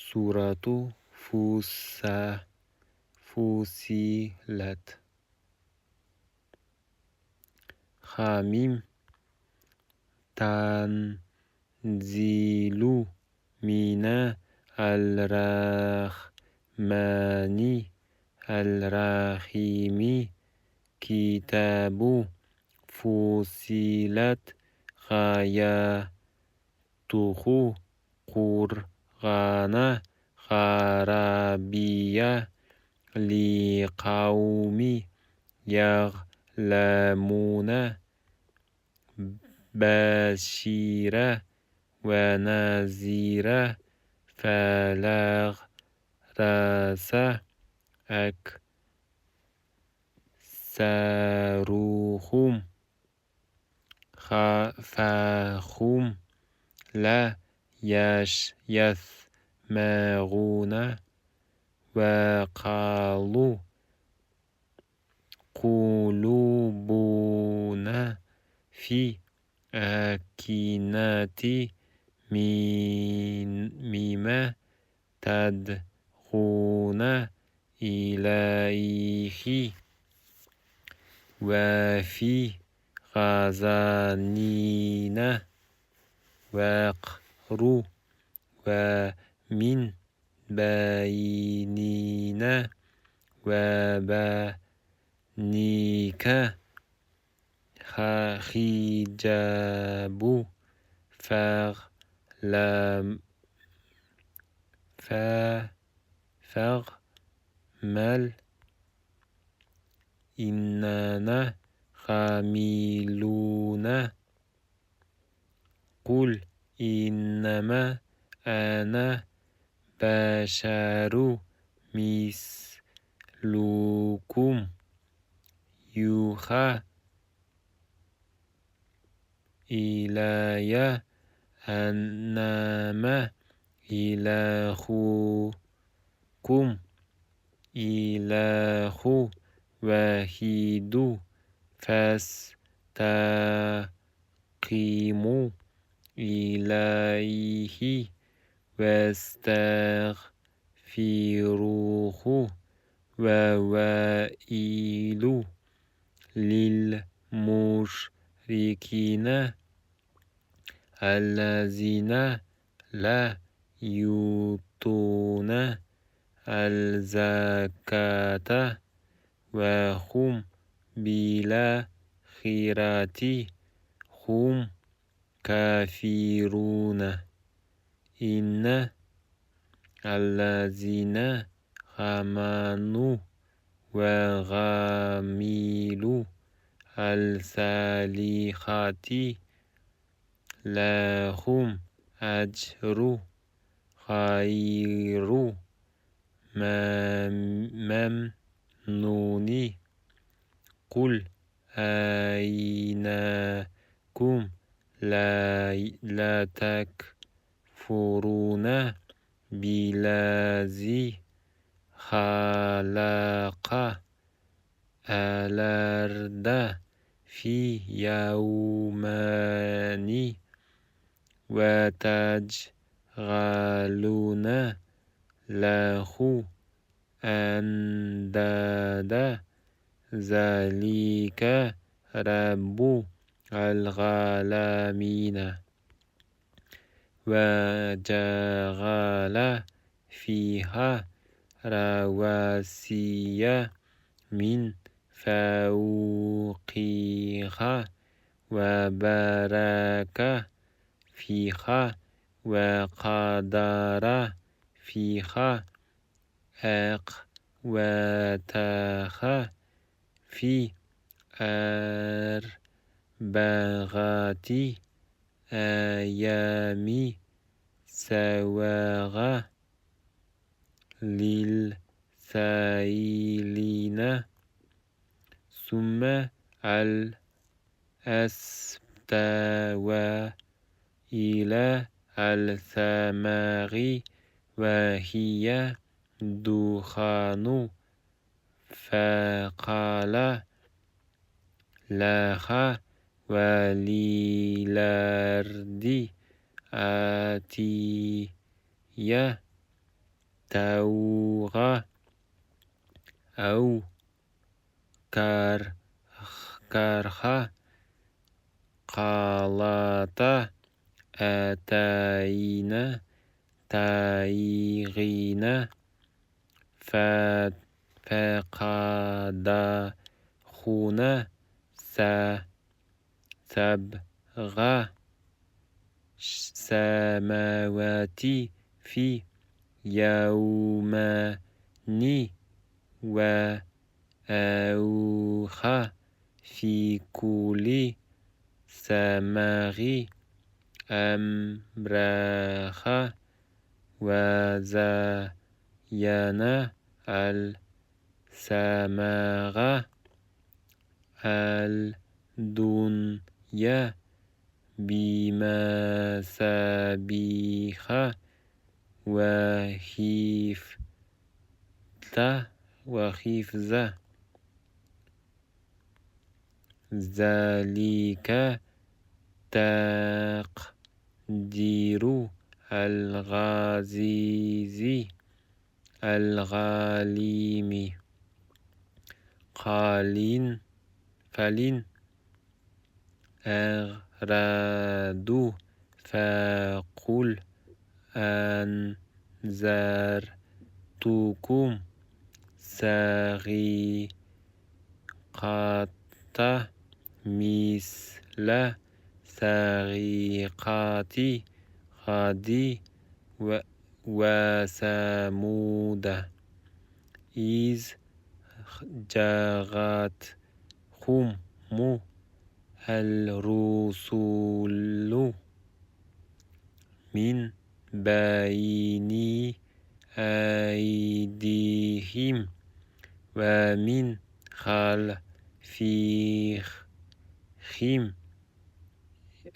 سورة فصلت. حمیم تنزیل من الرحمن الرحیم کتاب فصلت آیاته قرآن عربی لقوم یعلمون بشیرا و نذیرا فليس أكثرهم فهم لا يسمعون وقالوا قلوبنا في أكنة مما تدعون إليه وفي آذاننا وقر ومن بيننا وبينك حجاب فاعمل إننا عاملون قل إنما أنا بشر مثلكم يوحى إلي أنما إلهكم إله واحد فاستقيموا إليه واستغفروه وويل للمشركين الذين لا يؤتون الزكاة وهم بالآخرة هم كافرون إن الذين آمنوا وعملوا الصالحات لهم أجر غير ممنون قل إنكم لا تكفرون بالذي خلق الأرض في يومين وتجعلون له أندادا ذلك رب العالمين وجعل فيها رواسي من فوقها وبارك فيها وقدر فيها أقواتها في أربعة أيام سواء للسائلين ثم استوى إلى السماء وهي دخان فقال لها وللأرض آتية توغ أو كرخ قالت أتينا تائغين فقدخنا سبغ سماوات في يومين وأوحى في كل سماء أمرها وزينا السماء الدنيا بمصابيح وحفظ ذلك تقدير العزيز العليم فلن أرادوا فقل أنذرتكم صاعقة مثل صاعقة عاد وثمود إذ جاءتهم الرسل من بين أيديهم ومن خلفهم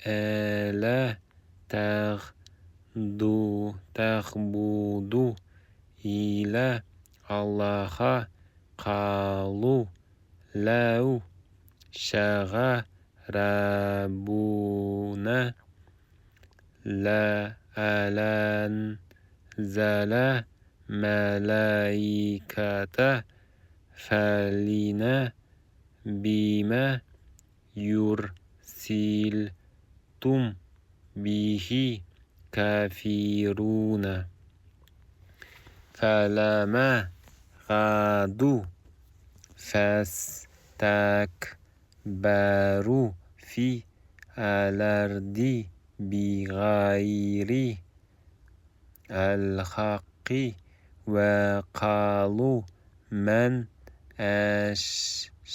ألا تعبدوا إلا الله قالوا لو شاء ربنا لأنزل ملائكة فلنا بما يرسلتم به كافرون فلما غادوا فاستكبروا في الأرض بغير الحق وقالوا من أشد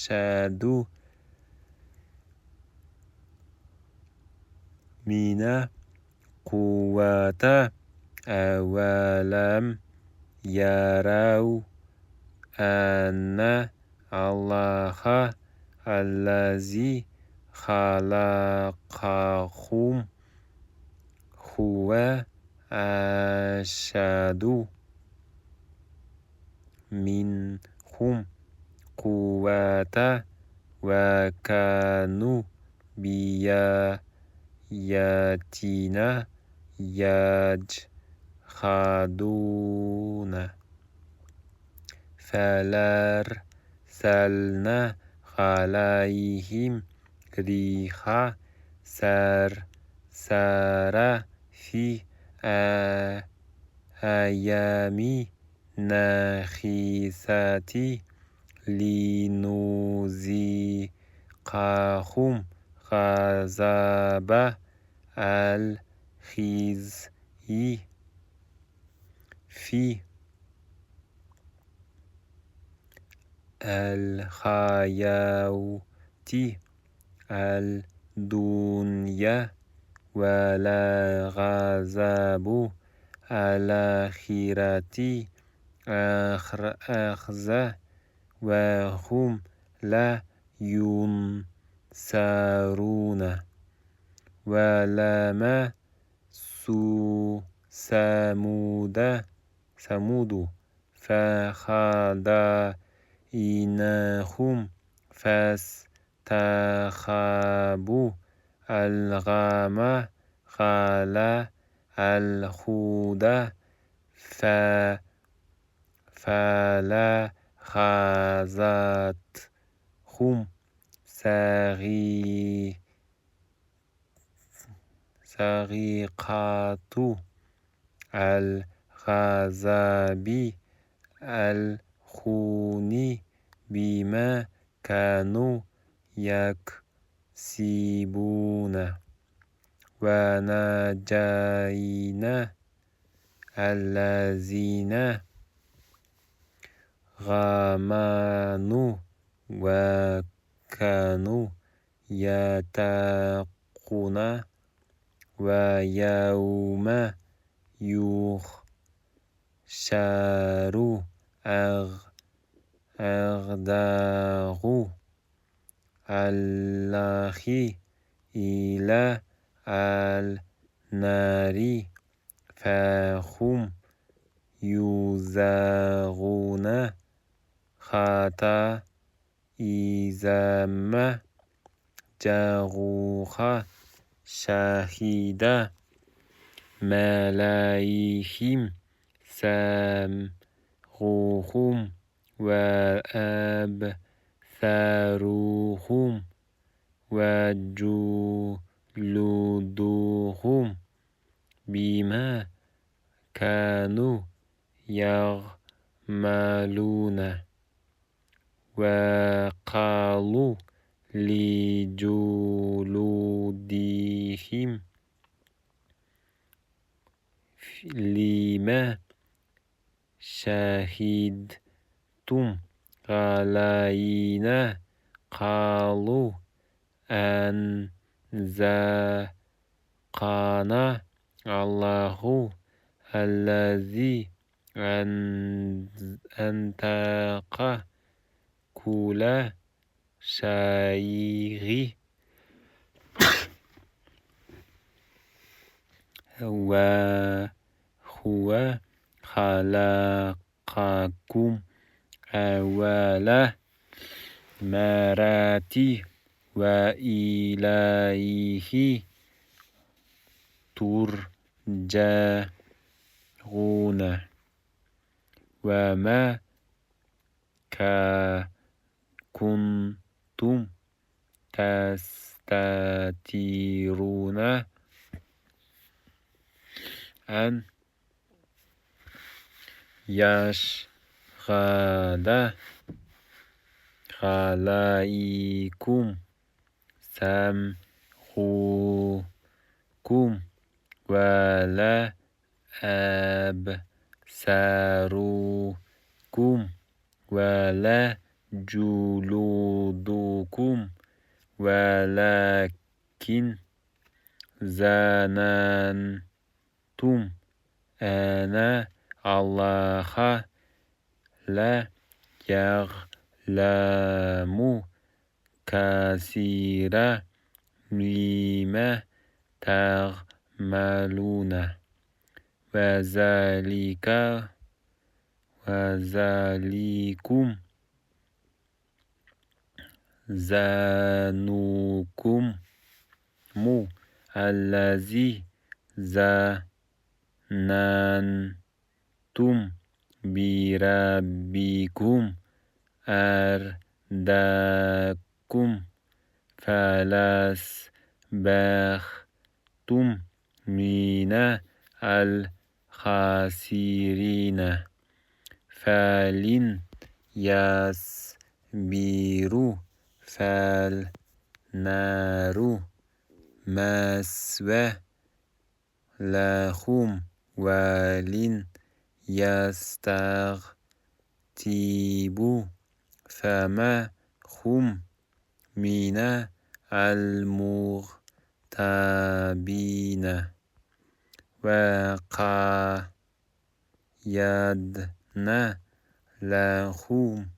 منا قوة أولم يروا أن الله الذي خلقهم هو أشد منهم قوة وكانوا بآياتنا يجحدون فأرسلنا عليهم ريحا صرصرا في أيام نحسات لنذيقهم عذاب الخزي في الحياة الدنيا ولعذاب الآخرة أخزى وهم لا ينصرون ولما ثمود فهديناهم فاستخبوا الغم على الهدى فقلنا فلخذتهم صاعقة العذاب الهون بما كانوا يكسبون ونجينا الذين آمنوا وكانوا يتقون ويوم يحشر أعداء الله إلى النار فهم يوزعون حتى إذا ما جاءوها شهد عليهم سمعهم وأبصارهم وجلودهم بما كانوا يعملون وقالوا لجلودهم لما شهدتم علينا قالوا أنطقنا الله الذي أنطق كل شيء وهو خلقكم أول مرة وإليه ترجعون وما كنتم تستترون أن يشهد عليكم سمعكم ولا أبصاركم ولا جلودكم ولكن ظننتم أن الله لا يعلم كثيرا مما تعملون وذلكم ظنكم الذي ظننتم بربكم أرداكم فأصبحتم من الخاسرين فإن يصبروا فالنار مثوى لهم وإن يستعتبوا فما هم من المعتبين وقيضنا لهم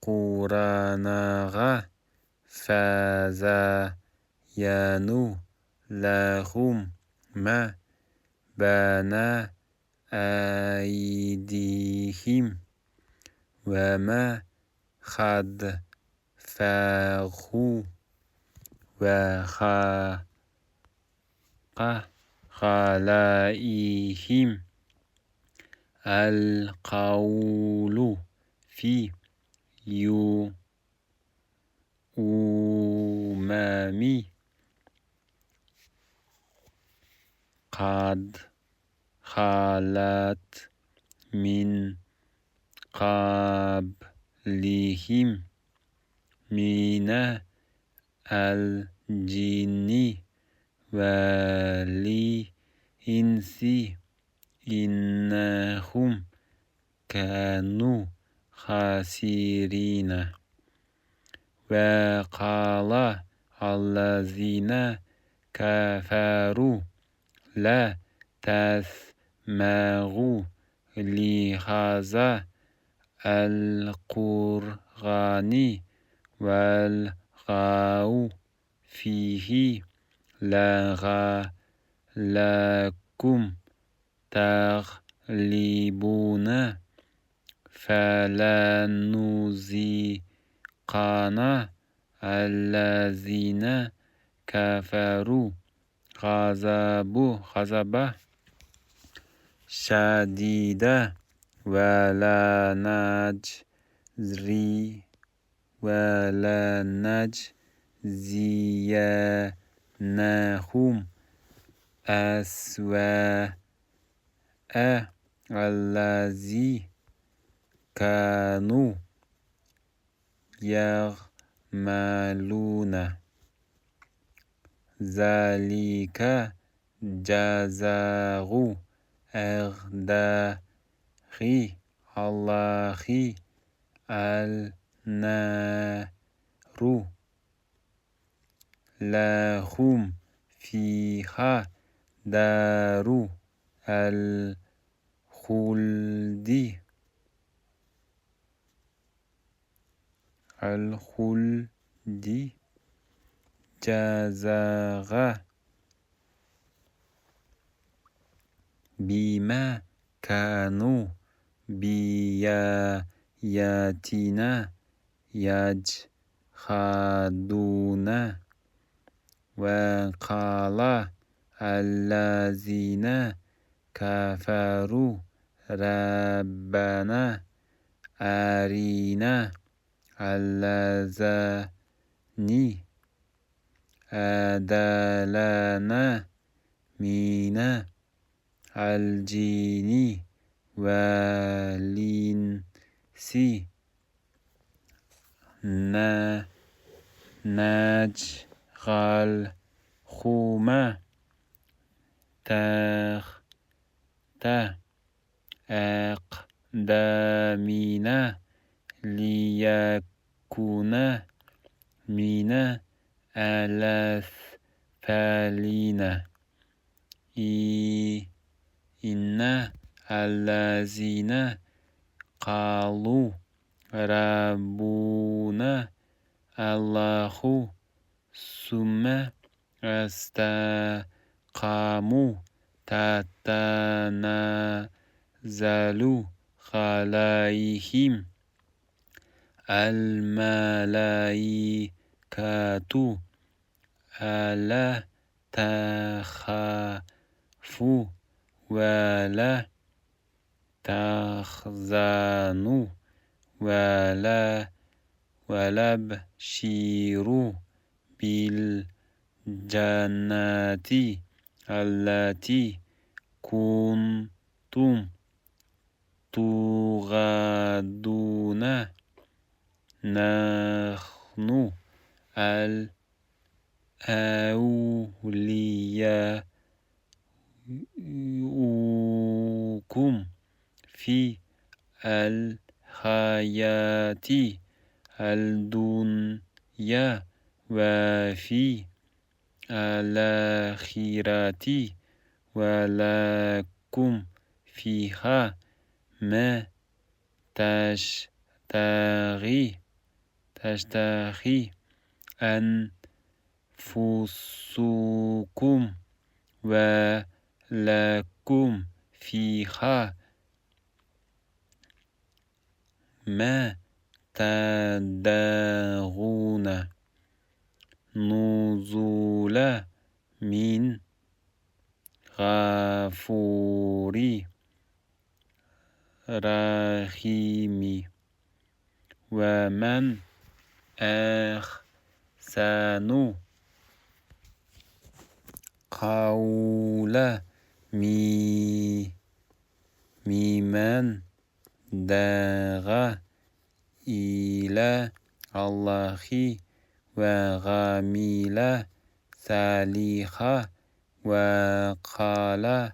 قرناء فزينوا لهم ما بين أيديهم وما خلفهم وخلق عليهم القول في أمم قد خلت من قبلهم من الجن والإنس إنهم كانوا خاسرين. وقال الذين كفروا لا تسمعوا لهذا القرآن والغوا فيه لعلكم تغلبون. فلنذيقن الذين كفروا عذابا شديدا ولنجزينهم أسوأ الذي كانوا يعملون. ذلك جزاء أعداء الله النار لهم فيها دار الخلد جزاء بما كانوا بآياتنا يجحدون. وقال الذين كفروا ربنا أرنا الذين أضلنا من الجن والإنس نجعلهما تحت أقدامنا ليكونا من الأسفلين. إن الذين قالوا ربنا الله ثم استقاموا تتنزل عليهم الملائكة ألا تخافوا ولا تحزنوا ولا ابشروا بالجنة التي كنتم توعدون نحن أولياؤكم في الحياة الدنيا وفي الآخرة ولكم فيها ما تشتهي أنفسكم ولكم فيها ما تدعون نزلا من غفور رحيم ومن أحسن قولا ممن دعا إلى الله وعمل صالحا وقال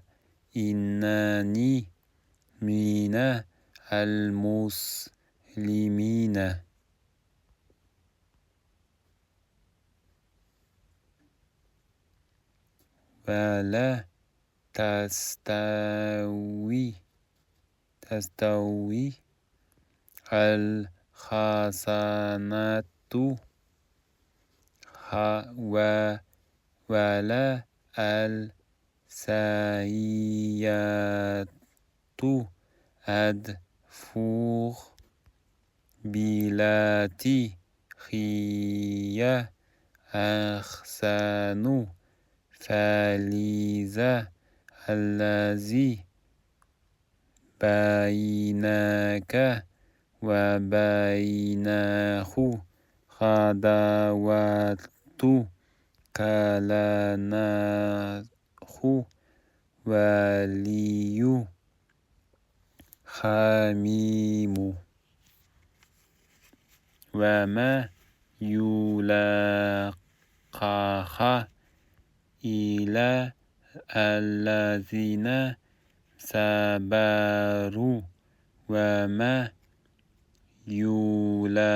إنني من المسلمين. ولا تستوي الحسنة ولا السيئة أدفع بالتي هي أحسن فإذا الذي بينك وبينه عداوة كأنه ولي حميم. وما يلقاها إلا الذين صبروا وما يلقاها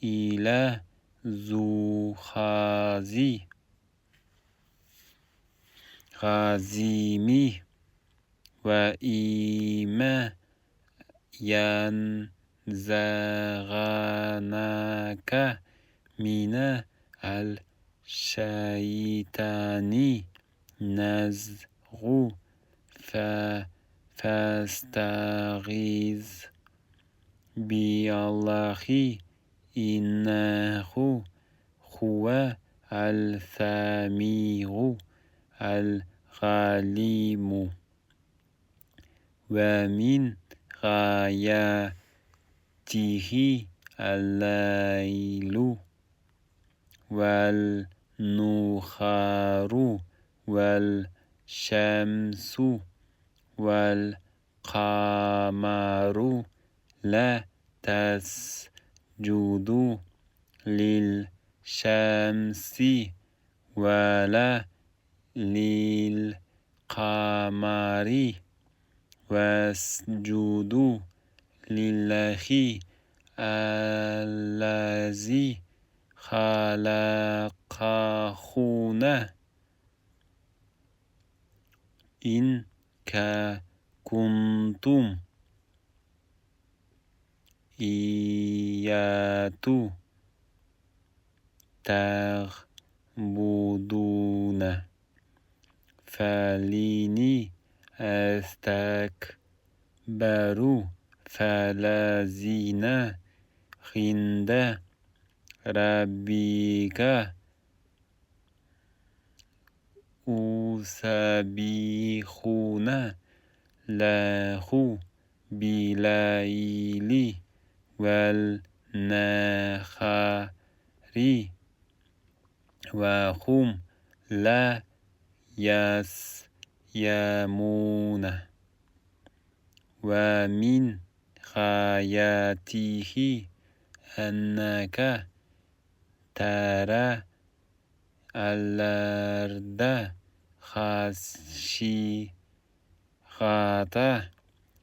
إلا ذو حظ عظيم. وإما ينزغنك من الشيطان نزغ فاستعذ بالله إنه هو السميع العليم. ومن آياته الليل والنهار والشمس والقمر لا تسجدوا للشمس ولا للقمر واسجدوا لله الذي خلقهن إن كنتم إياه تعبدون. فالذين استكبروا فالذين عند ربك يسبحون له بالليل والنهار وهم لا يسأمون. ومن آياته أنك ترى الأرض خاشعة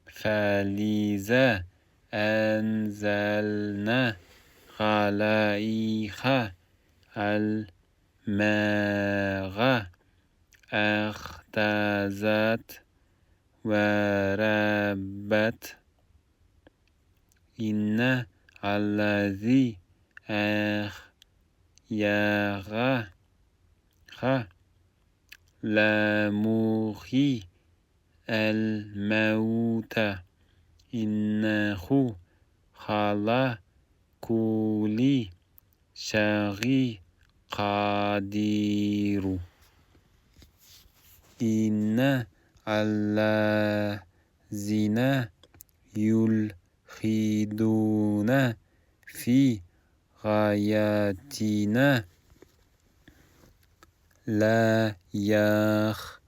فإذا أنزلنا عليها الماء اهتزت وربت. إن الذي أحياها لمحيي الموتى إنه على كل شيء قدير. إن الذين يلحدون في آياتنا لا يخفون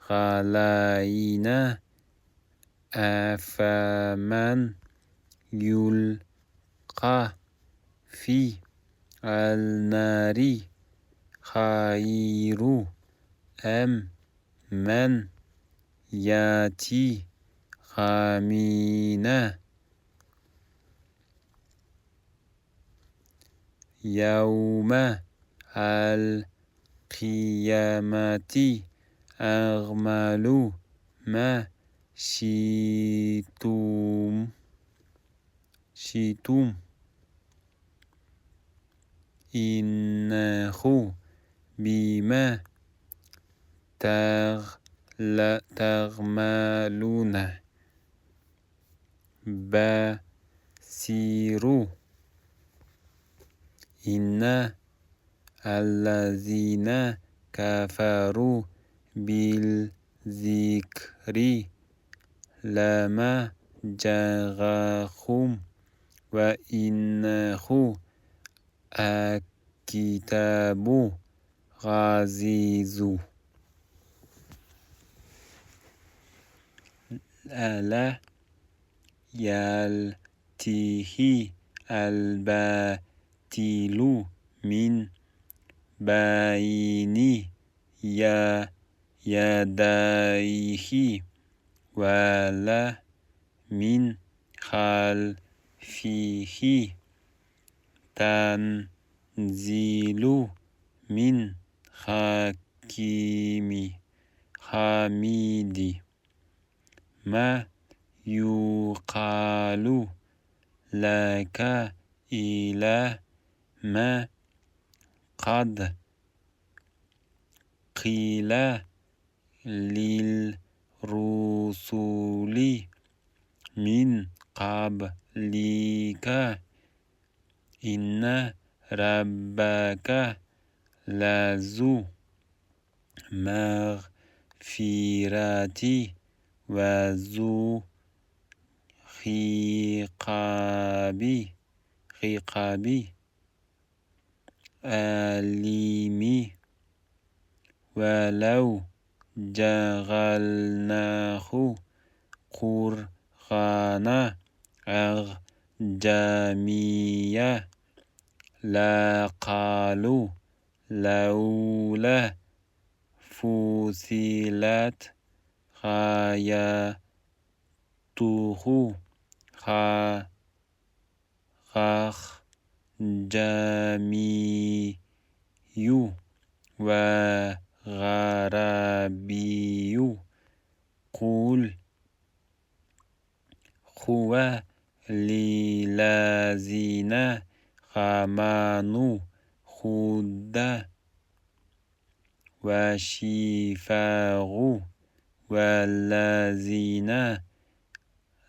علينا أفمن يلقى في النار خير أم من يأتي آمنا يوم القيامة اعملوا ما شئتم إنه بما تعملون بصير إن الذين كفروا بالذكر لما جاءهم وإنه كتاب عزيز ألا يأتيه الباطل من بين يديه ولا من خلفه تنزيل من حكيم حميد ما يقال لك إلا ما قد قيل للرسل من قبلك إن ربك لذو مغفرة وذو عقاب أليم ولو جعلناه قرآنا أعجميا لقالوا لولا فصلت آياته أعجمي وعربي قل هو للذين آمنوا هدى وشفاء والذين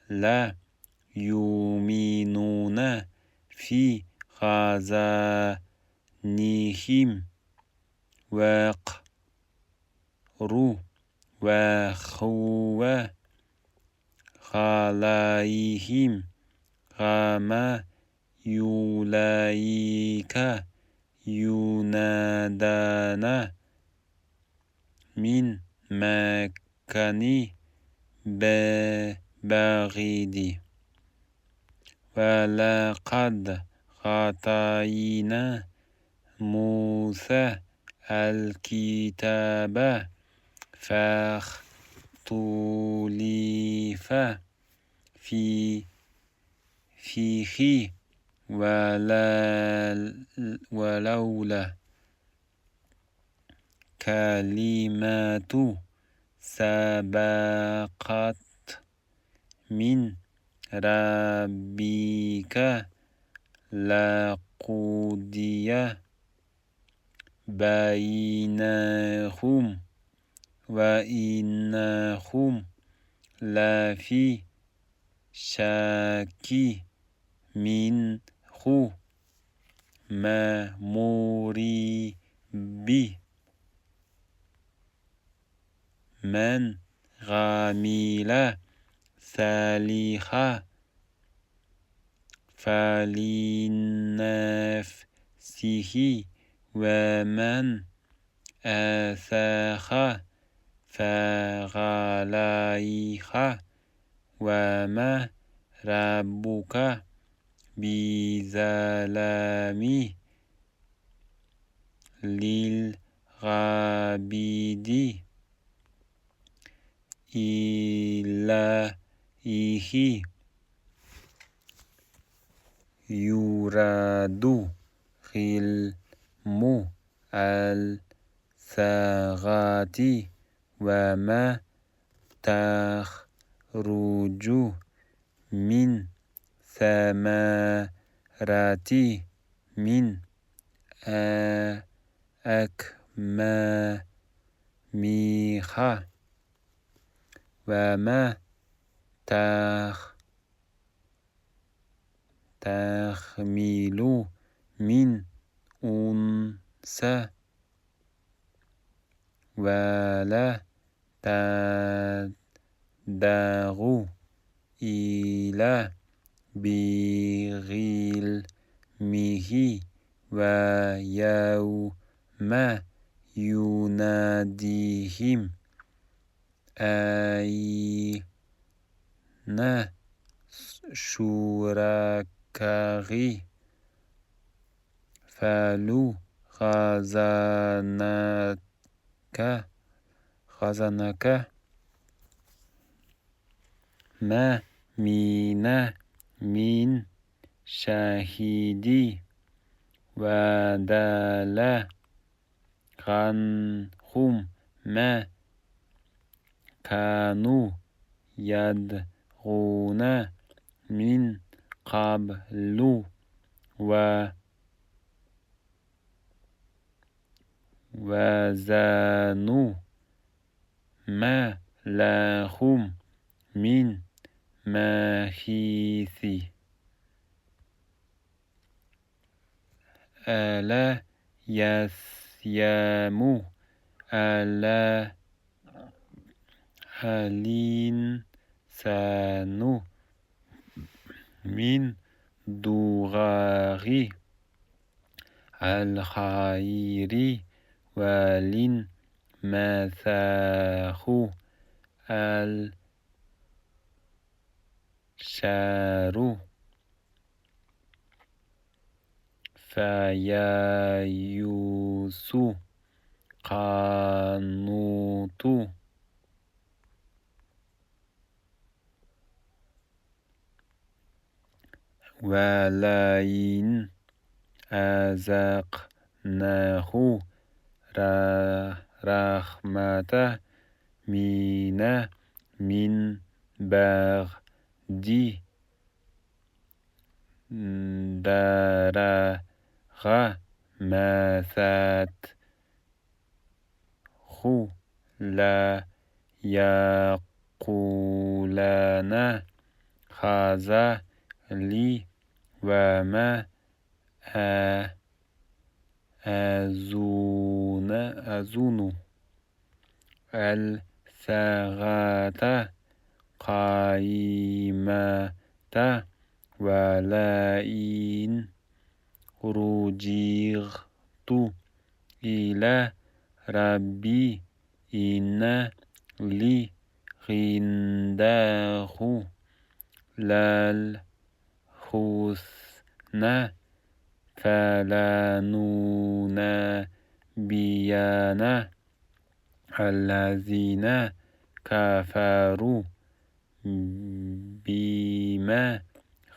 لا يؤمنون في آذانهم وقر وهو عليهم عمى أولئك ينادون من مكان بعيد ولقد آتينا موسى الكتاب فاختلف فيه ولولا كلمات سبقت من ربك لقضي بينهم وإنهم لفي شك منه مريب من عمل صالحا فلنفسه ومن أساء فعليها وما ربك بظلام للعبيد إليه يراد علم الساعة وما تخرج من ثمرات من أكمامها وما تحمل من أنثى ولا تدع إلى بعلمه ويوم يناديهم أين شركائي قالوا خزنك ما منا من شهيد ودل عنهم ما كانوا يدعون من قبل وزنوا ما لهم من محيص ألا يسيم ألا الإنسان من دعاء الخير ولنمسه الشر فيئوس قنوط ولئن أذقناه رحمة منا من بعد ضراء مسته ليقولن هذا لي وما أظن الساعة قائمة ولئن رجعت إلى ربي إن لي عنده للحسنى فلننبئن الذين كفروا بما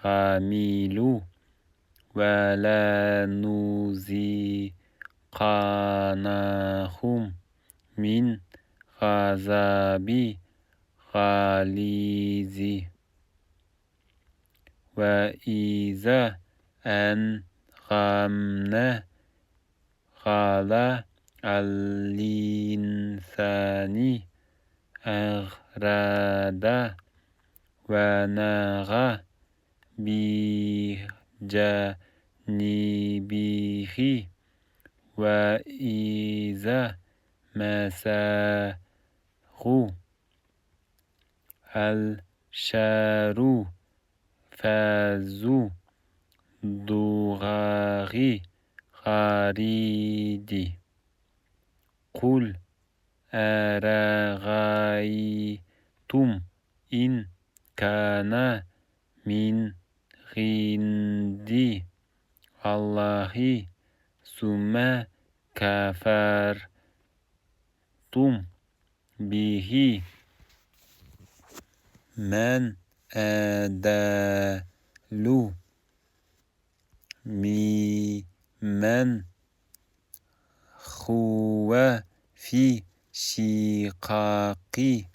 عملوا ولنذيقنهم من عذاب غليظ وإذا أنعمنا على الإنسان أعرض ونأى بجانبه وإذا مسه الشارو فازو دوغاغي خريدي قل أرغيتم إن كان من عند الله ثم كفرتم به من أضل ممن هو في شقاق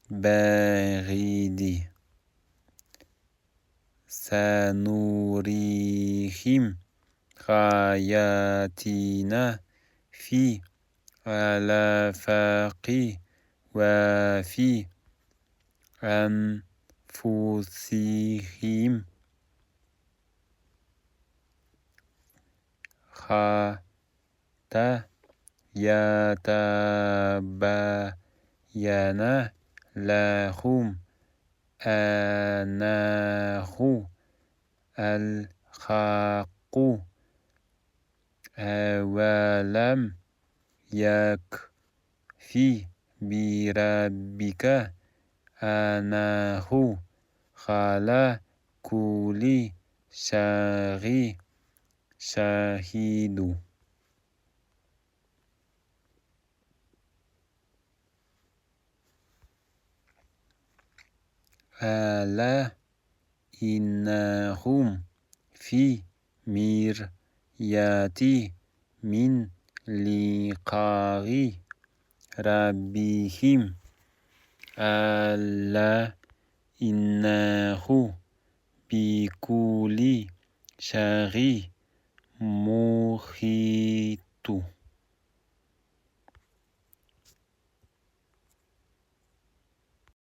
بعيد سنريهم آياتنا في الآفاق وفي أنفسهم حتى يتبين لهم أنه الحق أولم يكفي بربك أنه على كل شيء شهيد. ألا إنهم في مرية من لقاء ربهم ألا إنه بكل شيء محيط.